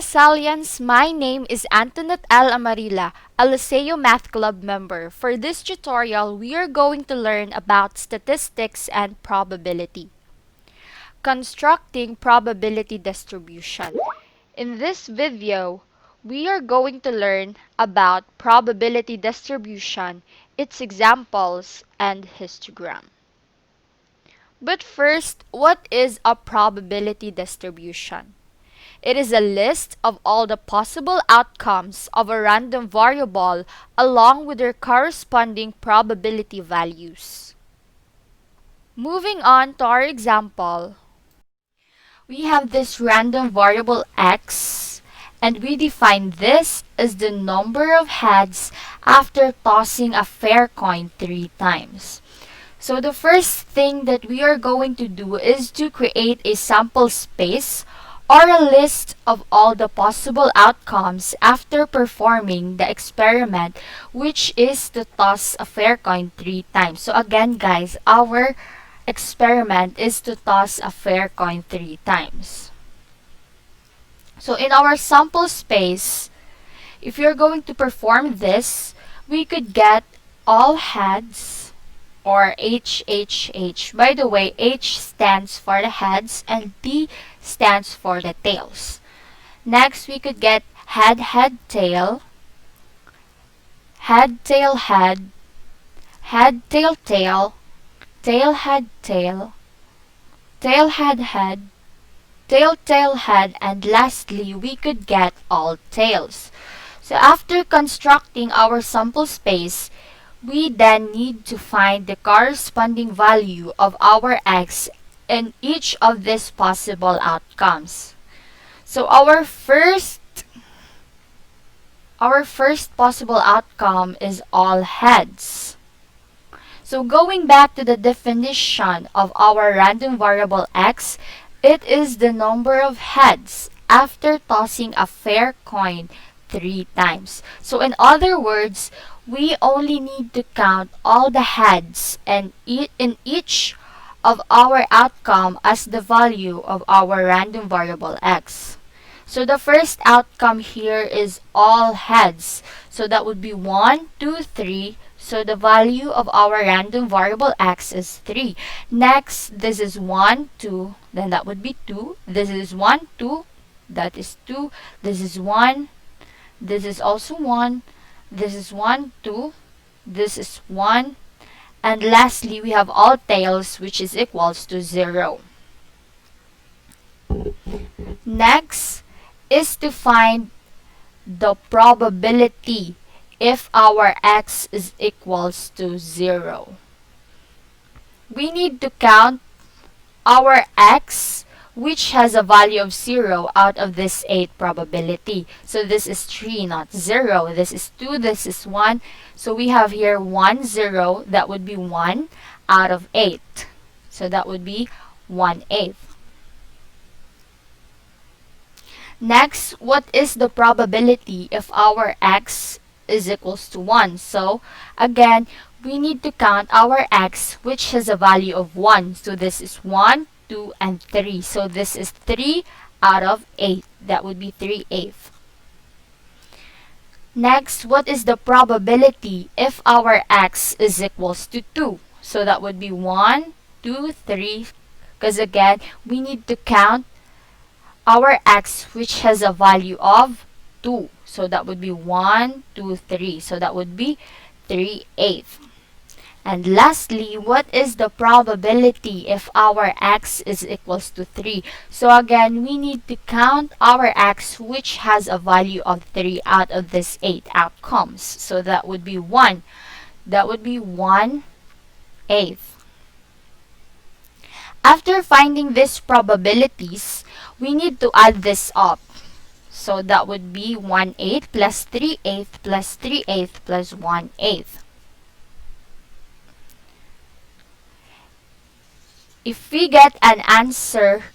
Salians, my name is Antonette Amarila, a Liceo Math Club member. For this tutorial, we are going to learn about statistics and probability. Constructing probability distribution. In this video, we are going to learn about probability distribution, its examples, and histogram. But first, what is a probability distribution? It is a list of all the possible outcomes of a random variable along with their corresponding probability values. Moving on to our example, we have this random variable x, and we define this as the number of heads after tossing a fair coin 3 times. So the first thing that we are going to do is to create a sample space or a list of all the possible outcomes after performing the experiment, which is to toss a fair coin 3 times. So again guys, our experiment is to toss a fair coin 3 times. So in our sample space, if you're going to perform this, we could get all heads, or HHH. By the way, H stands for the heads and T stands for the tails. Next, we could get head, head, tail, head, tail, head, head, tail, tail, tail, head, tail, tail, head, head, tail, tail, head, and lastly, we could get all tails. So after constructing our sample space, we then need to find the corresponding value of our x in each of these possible outcomes. So our first possible outcome is all heads. So going back to the definition of our random variable x, it is the number of heads after tossing a fair coin 3 times. So in other words, we only need to count all the heads and in each of our outcome as the value of our random variable x. So the first outcome here is all heads. So that would be 1, 2, 3. So the value of our random variable x is 3. Next, this is 1, 2. Then that would be 2. This is 1, 2. That is 2. This is 1. This is also 1. This is 1, 2. This is 1. And lastly, we have all tails, which is equals to 0. Next is to find the probability if our x is equals to 0. We need to count our x which has a value of 0 out of this 8 probability. So this is 3, not 0. This is 2, this is 1. So we have here 1, 0. That would be 1 out of 8. So that would be 1/8. Next, what is the probability if our x is equals to 1? So again, we need to count our x which has a value of 1. So this is 1, 2, and 3. So this is 3 out of 8. That would be 3/8. Next, what is the probability if our x is equals to 2? So that would be 1, 2, 3. Because again, we need to count our x which has a value of 2. So that would be 1, 2, 3. So that would be 3/8. And lastly, what is the probability if our x is equals to 3? So again, we need to count our x which has a value of 3 out of this 8 outcomes. So that would be 1. That would be 1/8. After finding these probabilities, we need to add this up. So that would be 1/8 plus 3/8 plus 3/8 plus 1/8. If we get an answer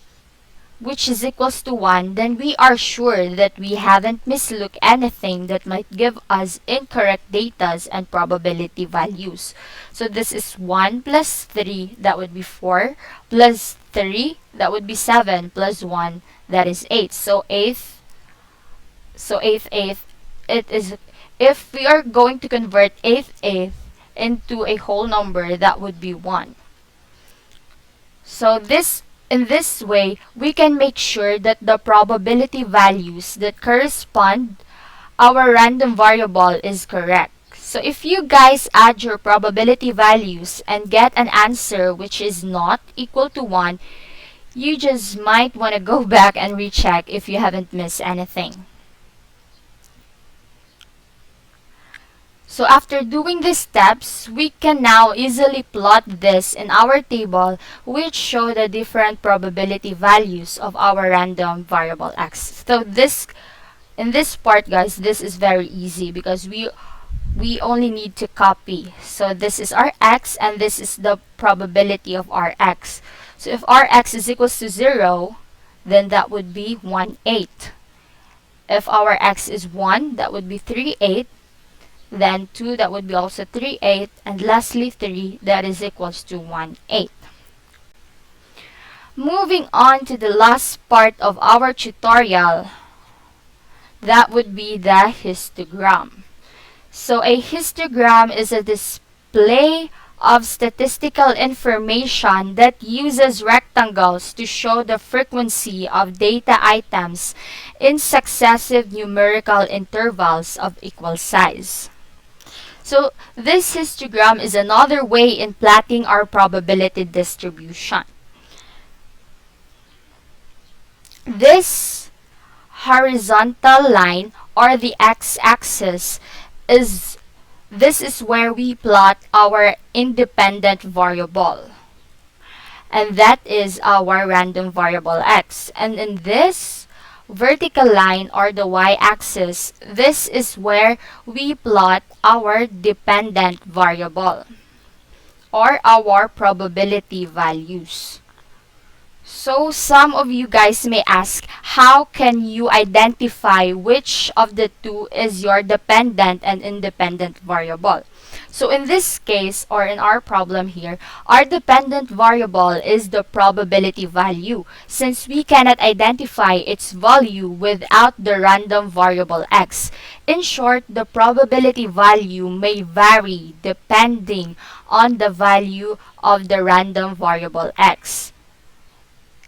which is equals to 1, then we are sure that we haven't mislooked anything that might give us incorrect datas and probability values. So this is 1 plus 3, that would be 4, plus 3, that would be 7, plus 1, that is 8. So 8 So eighth, it is, if we are going to convert eighth into a whole number, that would be 1. So in this way, we can make sure that the probability values that correspond our random variable is correct. So if you guys add your probability values and get an answer which is not equal to 1, you just might want to go back and recheck if you haven't missed anything. So after doing these steps, we can now easily plot this in our table, which show the different probability values of our random variable x. So in this part, guys, this is very easy because we only need to copy. So this is our x and this is the probability of our x. So if our x is equals to 0, then that would be 1/8. If our x is 1, that would be 3/8. Then 2, that would be also 3/8. And lastly 3, that is equals to 1/8. Moving on to the last part of our tutorial, that would be the histogram. So a histogram is a display of statistical information that uses rectangles to show the frequency of data items in successive numerical intervals of equal size. So this histogram is another way in plotting our probability distribution. This horizontal line, or the x-axis, this is where we plot our independent variable, and that is our random variable x. And in this vertical line, or the y-axis, this is where we plot our dependent variable, or our probability values. So some of you guys may ask, how can you identify which of the two is your dependent and independent variable? So in this case, or in our problem here, our dependent variable is the probability value, since we cannot identify its value without the random variable x. In short, the probability value may vary depending on the value of the random variable x.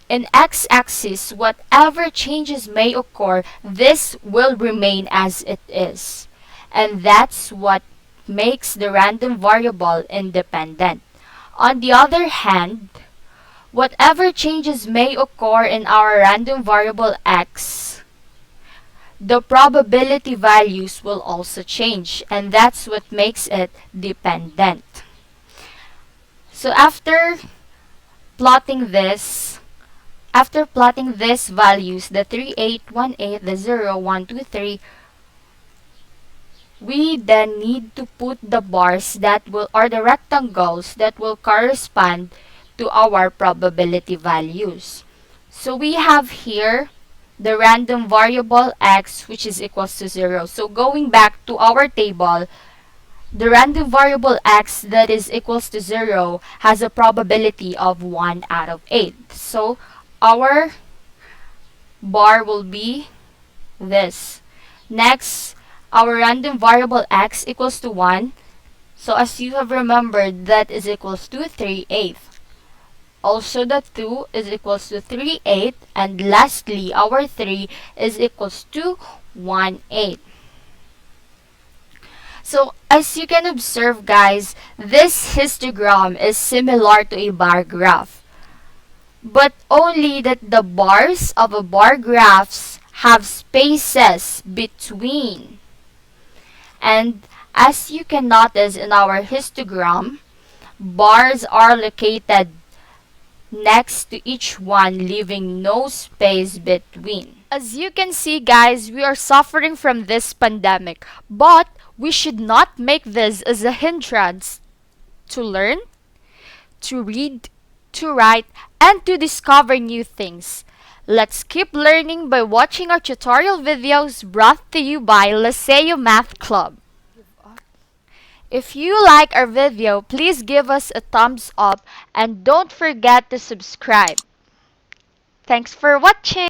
In x-axis, whatever changes may occur, this will remain as it is. And that's what makes the random variable independent. On the other hand, whatever changes may occur in our random variable x, the probability values will also change, and that's what makes it dependent. So after plotting these values, the 3, 8, 1, 8, the 0, 1, 2, 3, we then need to put the bars that will, or the rectangles that will correspond to our probability values. So we have here the random variable x, which is equals to 0. So going back to our table, the random variable x that is equals to 0 has a probability of 1 out of 8. So our bar will be this. Next, our random variable x equals to 1. So as you have remembered, that is equals to 3/8. Also, the 2 is equals to 3/8. And lastly, our 3 is equals to 1/8. So as you can observe, guys, this histogram is similar to a bar graph, but only that the bars of a bar graphs have spaces between. And as you can notice in our histogram, bars are located next to each one, leaving no space between. As you can see, guys, we are suffering from this pandemic, but we should not make this as a hindrance to learn, to read, to write, and to discover new things. Let's keep learning by watching our tutorial videos brought to you by Liceo Math Club. If you like our video, please give us a thumbs up and don't forget to subscribe. Thanks for watching!